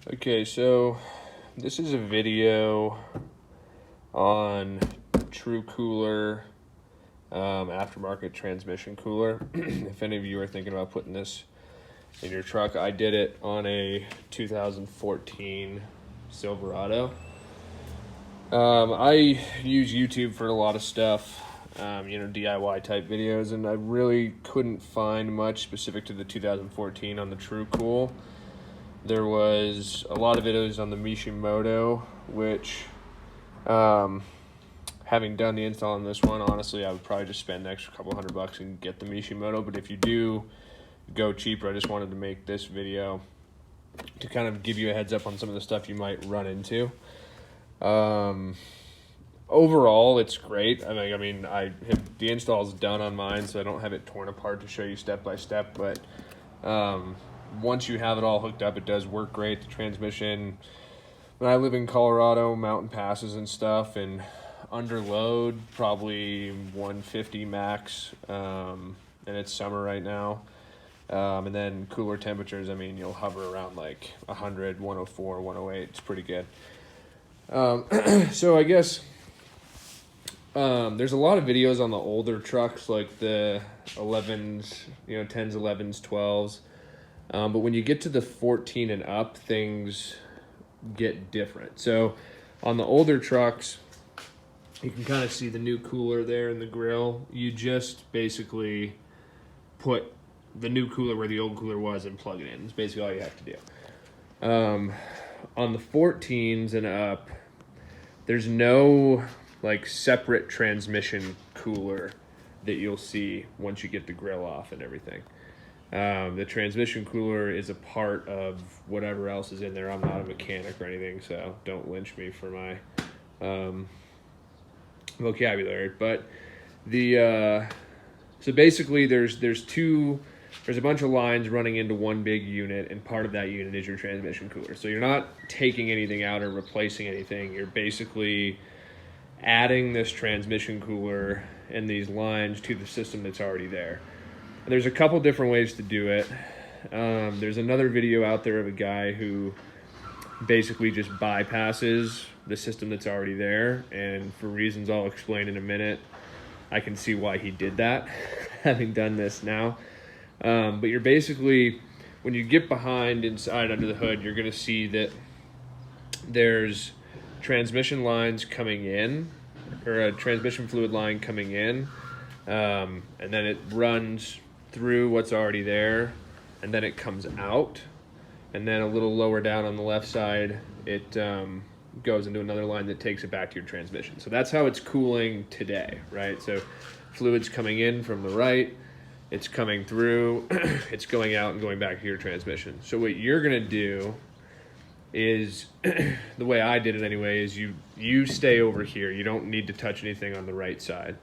Okay, so this is a video on tru-cooler aftermarket transmission cooler. If any of you are thinking about putting this in your truck, I did it on a 2014 Silverado. I use YouTube for a lot of stuff, DIY type videos, and I really couldn't find much specific to the 2014 on the tru-cool. There was a lot of videos on the Mishimoto, which, having done the install on this one, honestly, I would probably just spend an extra couple $100 and get the Mishimoto. But if you do go cheaper, I just wanted to make this video to kind of give you a heads up on some of the stuff you might run into. Overall, it's great. The install is done on mine, so I don't have it torn apart to show you step by step, but once you have it all hooked up, it does work great. The transmission, when I live in Colorado, mountain passes and stuff, and under load, probably 150 max, and it's summer right now. And then cooler temperatures, you'll hover around like 100, 104, 108. It's pretty good. So I guess there's a lot of videos on the older trucks, like the 11s, 10s, 11s, 12s. But when you get to the 14 and up, things get different. So on the older trucks, you can kind of see the new cooler there in the grill. You just basically put the new cooler where the old cooler was and plug it in. It's basically all you have to do. On the 14s and up, there's no like separate transmission cooler that you'll see once you get the grill off and everything. The transmission cooler is a part of whatever else is in there. I'm not a mechanic or anything, so don't lynch me for my vocabulary. But so basically there's a bunch of lines running into one big unit, and part of that unit is your transmission cooler. So you're not taking anything out or replacing anything. You're basically adding this transmission cooler and these lines to the system that's already there. There's a couple different ways to do it. There's another video out there of a guy who basically just bypasses the system that's already there, and for reasons I'll explain in a minute, I can see why he did that, having done this now. But you're basically, when you get behind inside under the hood, you're going to see that there's transmission lines coming in, or a transmission fluid line coming in, and then it runs through what's already there, and then it comes out, and then a little lower down on the left side, it goes into another line that takes it back to your transmission. So that's how it's cooling today, right? So fluid's coming in from the right, it's coming through, it's going out and going back to your transmission. So what you're gonna do is, the way I did it anyway, is you stay over here. You don't need to touch anything on the right side.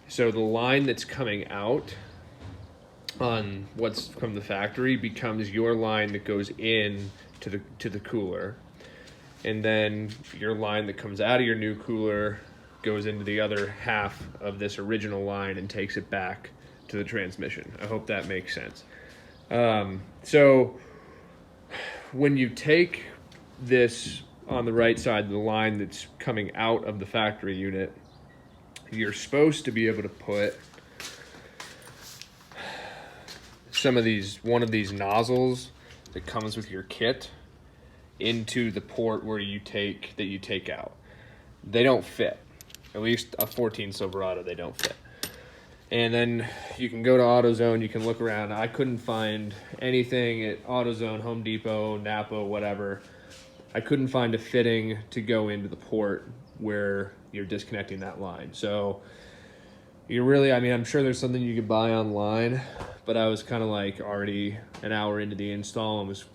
So the line that's coming out on what's from the factory becomes your line that goes in to the cooler, and then your line that comes out of your new cooler goes into the other half of this original line and takes it back to the transmission. I hope that makes sense. So when you take this on the right side, the line that's coming out of the factory unit, you're supposed to be able to put one of these nozzles that comes with your kit into the port where you take out. They don't fit. At least a 14 Silverado, they don't fit. And then you can go to AutoZone, you can look around. I couldn't find anything at AutoZone, Home Depot, Napa, whatever. I couldn't find a fitting to go into the port where you're disconnecting that line. So you're really, I'm sure there's something you could buy online, but I was kind of like already an hour into the install and was,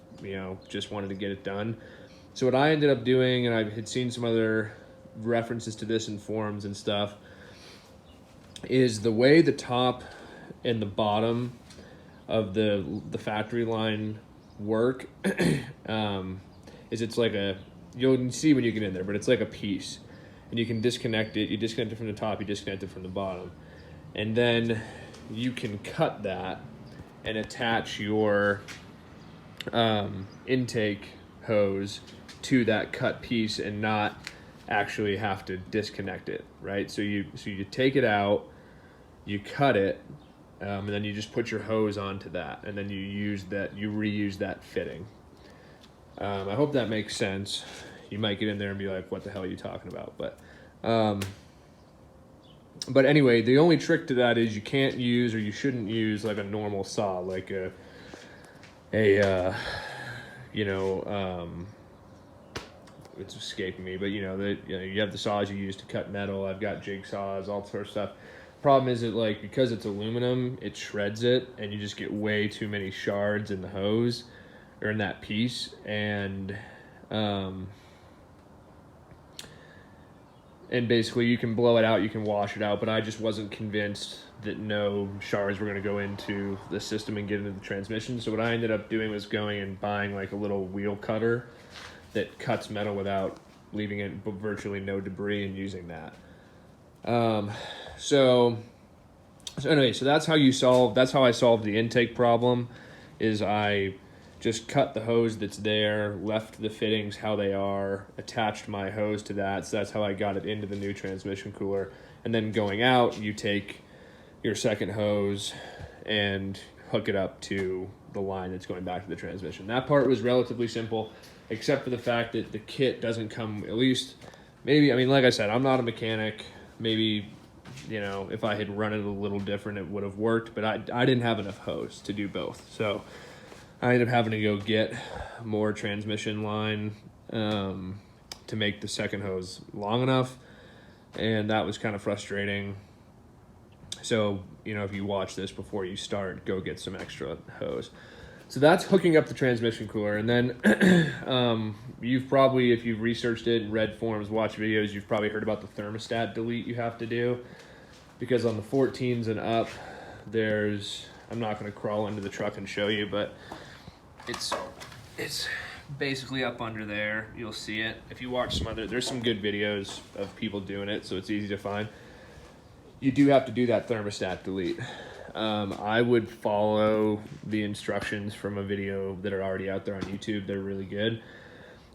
just wanted to get it done. So what I ended up doing, and I had seen some other references to this in forums and stuff, is the way the top and the bottom of the factory line work is it's like you'll see when you get in there, but it's like a piece, and you can disconnect it. You disconnect it from the top, you disconnect it from the bottom, and then you can cut that and attach your intake hose to that cut piece and not actually have to disconnect it, right? So you take it out, you cut it, and then you just put your hose onto that, and then you reuse that fitting. I hope that makes sense. You might get in there and be like, what the hell are you talking about? But anyway, the only trick to that is you can't use, or you shouldn't use, like a normal saw, like it's escaping me, but you have the saws you use to cut metal. I've got jigsaws, all sorts of stuff. Problem is that, like, because it's aluminum, it shreds it, and you just get way too many shards in the hose or in that piece, and basically you can blow it out, you can wash it out, but I just wasn't convinced that no shards were going to go into the system and get into the transmission. So what I ended up doing was going and buying like a little wheel cutter that cuts metal without leaving it virtually no debris, and using that. So that's how I solved the intake problem. Is I just cut the hose that's there, left the fittings how they are, attached my hose to that. So that's how I got it into the new transmission cooler. And then going out, you take your second hose and hook it up to the line that's going back to the transmission. That part was relatively simple, except for the fact that the kit doesn't come, at least, maybe, I mean, like I said, I'm not a mechanic. Maybe, if I had run it a little different, it would have worked, but I didn't have enough hose to do both. So I ended up having to go get more transmission line to make the second hose long enough, and that was kind of frustrating. So, if you watch this before you start, go get some extra hose. So that's hooking up the transmission cooler. And then you've probably, if you've researched it and read forums, watched videos, you've probably heard about the thermostat delete you have to do. Because on the 14s and up, I'm not going to crawl into the truck and show you, but it's basically up under there. You'll see it. If you watch there's some good videos of people doing it, so it's easy to find. You do have to do that thermostat delete. I would follow the instructions from a video that are already out there on YouTube. They're really good.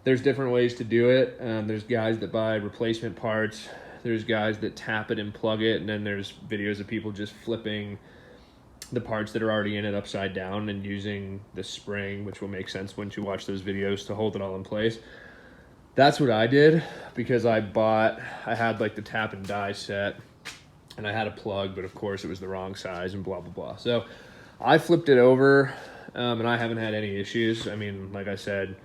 There's different ways to do it. There's guys that buy replacement parts. There's guys that tap it and plug it. And then there's videos of people just flipping the parts that are already in it upside down and using the spring, which will make sense once you watch those videos, to hold it all in place. That's what I did, because I had like the tap and die set, and I had a plug, but of course it was the wrong size and blah, blah, blah. So I flipped it over, and I haven't had any issues. I mean, like I said,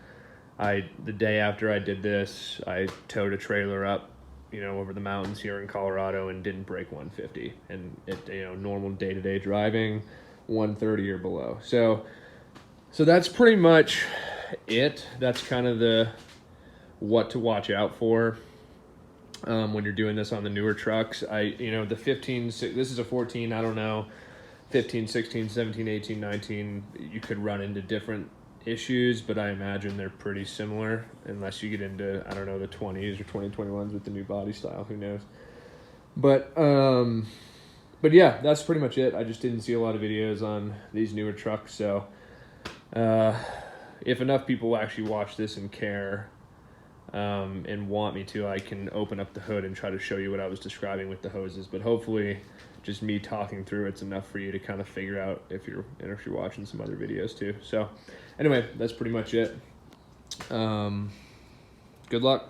the day after I did this, I towed a trailer up, over the mountains here in Colorado, and didn't break 150. And normal day-to-day driving, 130 or below. So that's pretty much it. That's kind of what to watch out for. When you're doing this on the newer trucks. The 15, this is a 14, I don't know, 15, 16, 17, 18, 19, you could run into different issues, but I imagine they're pretty similar, unless you get into, I don't know, the 20s or 2021s with the new body style, who knows. But yeah, that's pretty much it. I just didn't see a lot of videos on these newer trucks, so if enough people actually watch this and care, and want me to, I can open up the hood and try to show you what I was describing with the hoses. But hopefully just me talking through it's enough for you to kind of figure out if you're watching some other videos too. So anyway, that's pretty much it. Good luck.